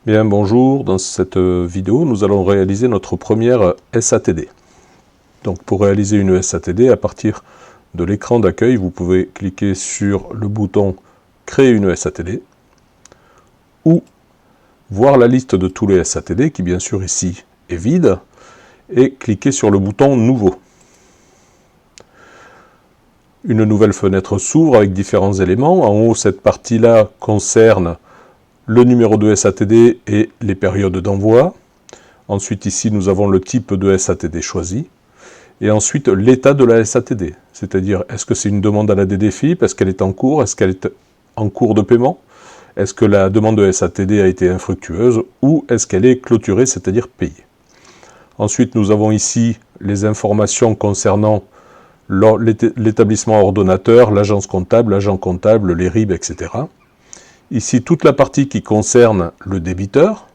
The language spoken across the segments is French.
Bien, bonjour, dans cette vidéo, nous allons réaliser notre première SATD. Donc pour réaliser une SATD, à partir de l'écran d'accueil, vous pouvez cliquer sur le bouton « Créer une SATD » ou voir la liste de tous les SATD, qui bien sûr ici est vide, et cliquer sur le bouton « Nouveau ». Une nouvelle fenêtre s'ouvre avec différents éléments. En haut, cette partie-là concerne le numéro de SATD et les périodes d'envoi. Ensuite, ici, nous avons le type de SATD choisi. Et ensuite, l'état de la SATD. C'est-à-dire, est-ce que c'est une demande à la DDFiP? Est-ce qu'elle est en cours? Est-ce qu'elle est en cours de paiement? Est-ce que la demande de SATD a été infructueuse? Ou est-ce qu'elle est clôturée, c'est-à-dire payée? Ensuite, nous avons ici les informations concernant l'établissement ordonnateur, l'agence comptable, l'agent comptable, les RIB, etc. Ici, toute la partie qui concerne le débiteur,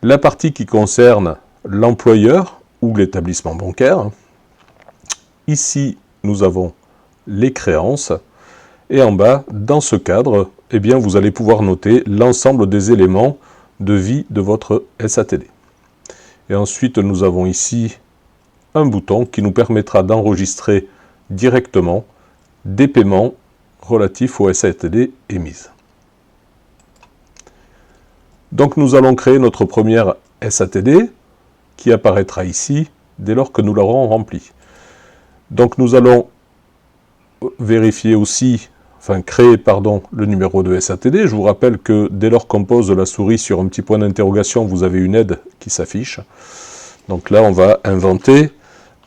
la partie qui concerne l'employeur ou l'établissement bancaire. Ici, nous avons les créances. Et en bas, dans ce cadre, eh bien, vous allez pouvoir noter l'ensemble des éléments de vie de votre SATD. Et ensuite, nous avons ici un bouton qui nous permettra d'enregistrer directement des paiements relatifs aux SATD émises. Donc nous allons créer notre première SATD qui apparaîtra ici dès lors que nous l'aurons remplie. Donc nous allons vérifier aussi, créer le numéro de SATD. Je vous rappelle que dès lors qu'on pose la souris sur un petit point d'interrogation, vous avez une aide qui s'affiche. Donc là, on va inventer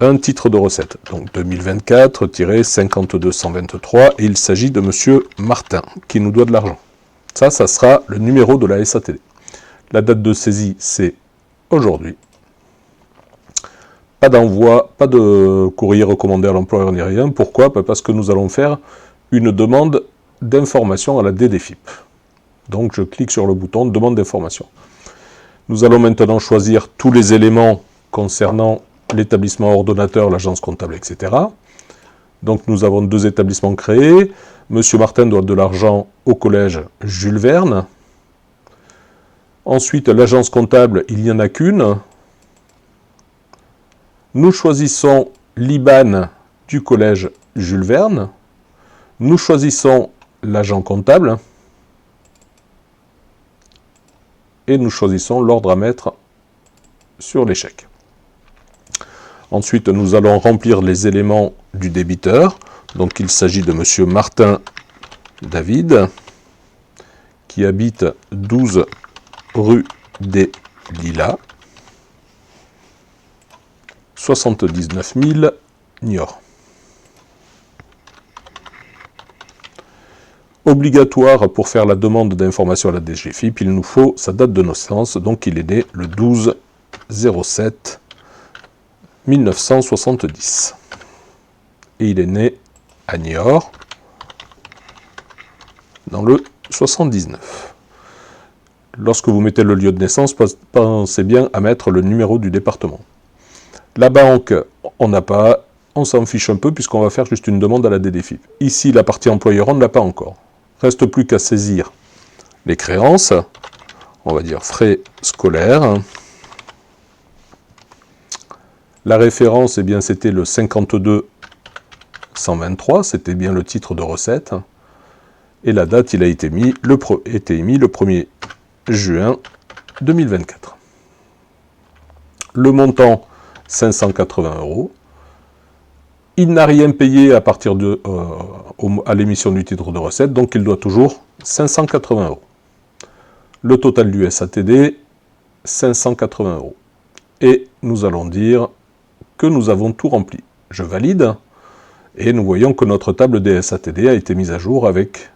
un titre de recette. Donc 2024-52123, et il s'agit de Monsieur Martin qui nous doit de l'argent. Ça sera le numéro de la SATD. La date de saisie, c'est aujourd'hui. Pas d'envoi, pas de courrier recommandé à l'employeur ni rien. Pourquoi? Parce que nous allons faire une demande d'information à la DDFiP. Donc je clique sur le bouton « Demande d'information ». Nous allons maintenant choisir tous les éléments concernant l'établissement ordonnateur, l'agence comptable, etc. Donc nous avons 2 établissements créés. Monsieur Martin doit de l'argent au collège Jules Verne. Ensuite, l'agence comptable, il n'y en a qu'une. Nous choisissons l'IBAN du collège Jules Verne. Nous choisissons l'agent comptable. Et nous choisissons l'ordre à mettre sur les chèques. Ensuite, nous allons remplir les éléments du débiteur. Donc, il s'agit de Monsieur Martin David, qui habite 12 rue des Lilas, 79 000 Niort. Obligatoire pour faire la demande d'information à la DGFiP, il nous faut sa date de naissance, donc il est né le 12/07/1970. Et il est né à Niort, dans le 79. Lorsque vous mettez le lieu de naissance, pensez bien à mettre le numéro du département. La banque, on n'a pas, on s'en fiche un peu puisqu'on va faire juste une demande à la DDFiP. Ici, la partie employeur, on ne l'a pas encore. Reste plus qu'à saisir les créances, on va dire frais scolaires. La référence, eh bien, c'était le 52-123, c'était bien le titre de recette. Et la date, il a été émis le 1er juin 2024. Le montant, 580 €. Il n'a rien payé à partir à l'émission du titre de recette, donc il doit toujours 580 €. Le total du SATD, 580 €. Et nous allons dire que nous avons tout rempli. Je valide, et nous voyons que notre table des SATD a été mise à jour avec,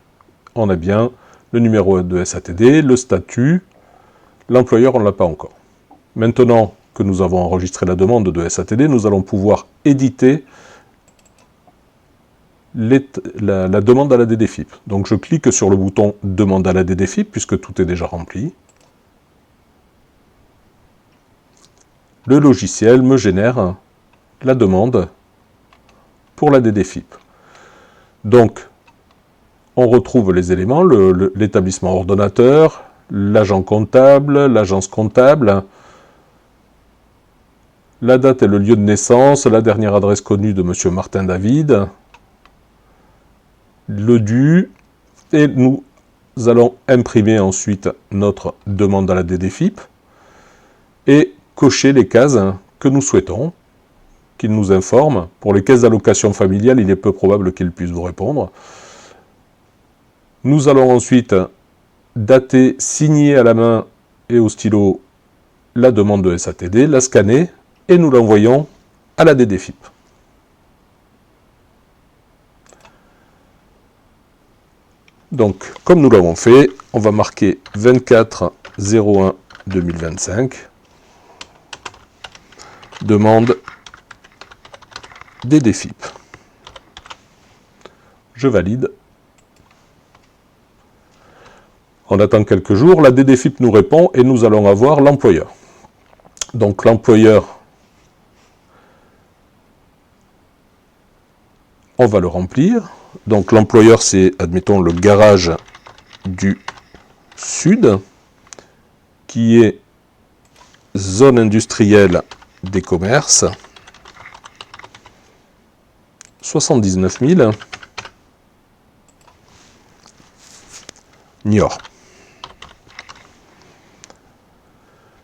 on a bien le numéro de SATD, le statut, l'employeur, on ne l'a pas encore. Maintenant que nous avons enregistré la demande de SATD, nous allons pouvoir éditer la demande à la DDFiP. Donc je clique sur le bouton « Demande à la DDFiP » puisque tout est déjà rempli. Le logiciel me génère la demande pour la DDFiP. Donc, on retrouve les éléments, l'établissement ordonnateur, l'agent comptable, l'agence comptable, la date et le lieu de naissance, la dernière adresse connue de M. Martin David, le dû, et nous allons imprimer ensuite notre demande à la DDFiP et cocher les cases que nous souhaitons qu'il nous informe. Pour les caisses d'allocation familiale, il est peu probable qu'il puisse vous répondre. Nous allons ensuite dater, signer à la main et au stylo la demande de SATD, la scanner et nous l'envoyons à la DDFiP. Donc, comme nous l'avons fait, on va marquer 24/01/2025, demande DDFiP. Je valide. On attend quelques jours, la DDFiP nous répond et nous allons avoir l'employeur. Donc l'employeur, on va le remplir. Donc l'employeur, c'est, admettons, le garage du Sud, qui est zone industrielle des commerces, 79 000, Niort.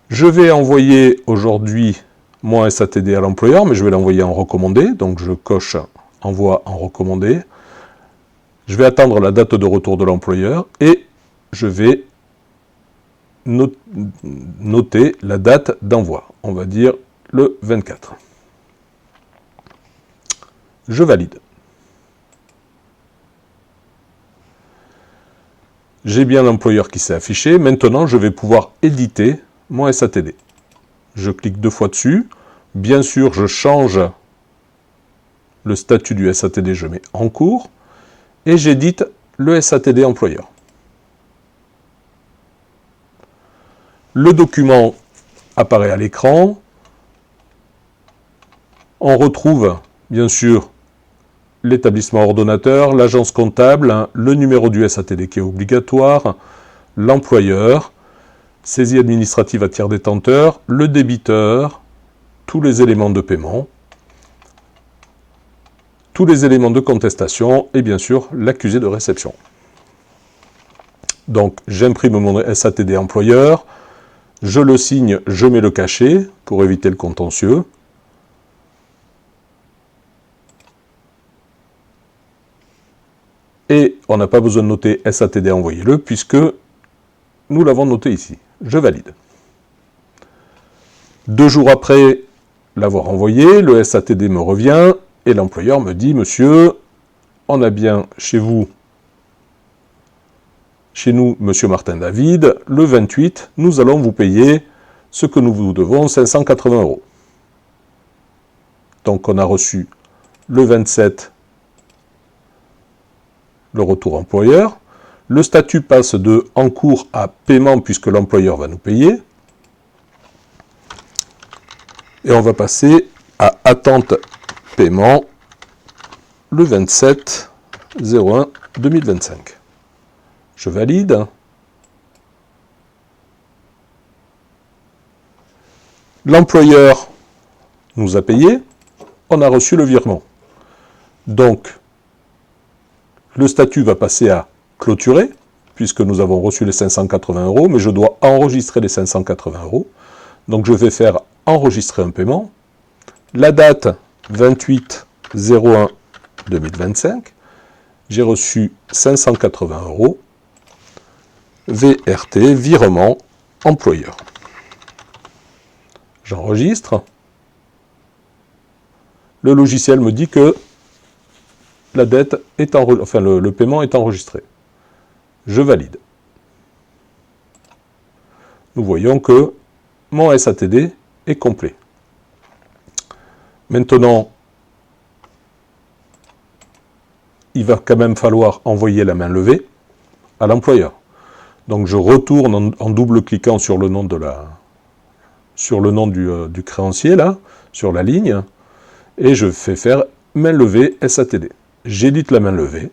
Je vais envoyer aujourd'hui mon SATD à l'employeur, mais je vais l'envoyer en recommandé, donc je coche envoi en recommandé. Je vais attendre la date de retour de l'employeur et je vais noter la date d'envoi. On va dire le 24. Je valide. J'ai bien l'employeur qui s'est affiché. Maintenant, je vais pouvoir éditer mon SATD. Je clique 2 fois dessus. Bien sûr, je change le statut du SATD, je mets en cours. Et j'édite le SATD employeur. Le document apparaît à l'écran. On retrouve, bien sûr, l'établissement ordonnateur, l'agence comptable, le numéro du SATD qui est obligatoire, l'employeur, saisie administrative à tiers détenteur, le débiteur, tous les éléments de paiement, tous les éléments de contestation et bien sûr l'accusé de réception. Donc j'imprime mon SATD employeur, je le signe, je mets le cachet pour éviter le contentieux. Et on n'a pas besoin de noter SATD envoyez-le puisque nous l'avons noté ici. Je valide. 2 jours après l'avoir envoyé, le SATD me revient et l'employeur me dit « Monsieur, on a bien chez nous, Monsieur Martin David, le 28, nous allons vous payer ce que nous vous devons, 580 €. » Donc on a reçu le 27 le retour employeur. Le statut passe de « en cours » à « paiement » puisque l'employeur va nous payer. Et on va passer à « attente paiement » le 27/01/2025. Je valide. L'employeur nous a payé. On a reçu le virement. Donc, le statut va passer à clôturer, puisque nous avons reçu les 580 €, mais je dois enregistrer les 580 €. Donc je vais faire enregistrer un paiement. La date 28/01/2025. J'ai reçu 580 €. VRT, virement employeur. J'enregistre. Le logiciel me dit que la dette est le paiement est enregistré. Je valide. Nous voyons que mon SATD est complet. Maintenant, il va quand même falloir envoyer la main levée à l'employeur. Donc je retourne en double-cliquant sur le nom du créancier, là, sur la ligne, et je fais faire main levée SATD. J'édite la main levée,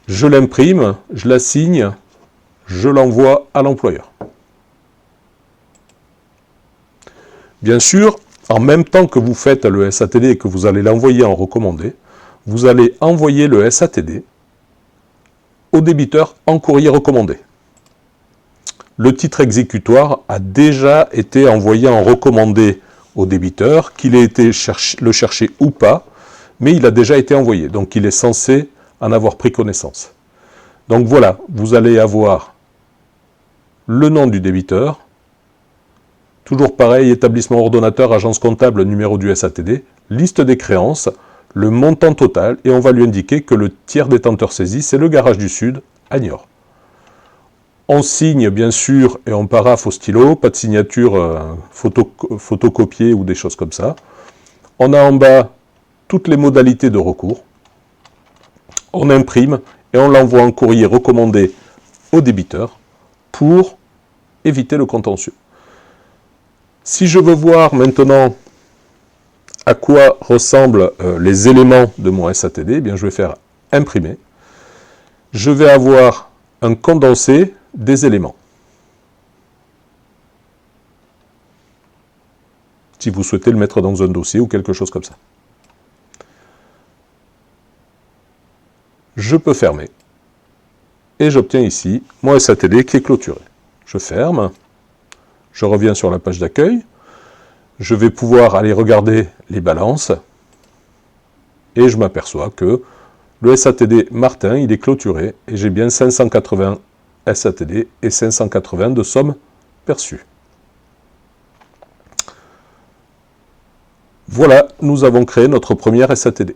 je l'imprime, je la signe, je l'envoie à l'employeur. Bien sûr, en même temps que vous faites le SATD et que vous allez l'envoyer en recommandé, vous allez envoyer le SATD au débiteur en courrier recommandé. Le titre exécutoire a déjà été envoyé en recommandé au débiteur, qu'il ait été le chercher ou pas, mais il a déjà été envoyé, donc il est censé en avoir pris connaissance. Donc voilà, vous allez avoir le nom du débiteur, toujours pareil, établissement ordonnateur, agence comptable, numéro du SATD, liste des créances, le montant total, et on va lui indiquer que le tiers détenteur saisi, c'est le Garage du Sud, à Niort. On signe bien sûr et on paraphe au stylo, pas de signature photocopiée ou des choses comme ça. On a en bas toutes les modalités de recours. On imprime et on l'envoie en courrier recommandé au débiteur pour éviter le contentieux. Si je veux voir maintenant à quoi ressemblent les éléments de mon SATD, eh bien je vais faire imprimer. Je vais avoir un condensé des éléments. Si vous souhaitez le mettre dans un dossier ou quelque chose comme ça. Je peux fermer. Et j'obtiens ici mon SATD qui est clôturé. Je ferme. Je reviens sur la page d'accueil. Je vais pouvoir aller regarder les balances. Et je m'aperçois que le SATD Martin, il est clôturé. Et j'ai bien 580 SATD et 580 de sommes perçues. Voilà, nous avons créé notre première SATD.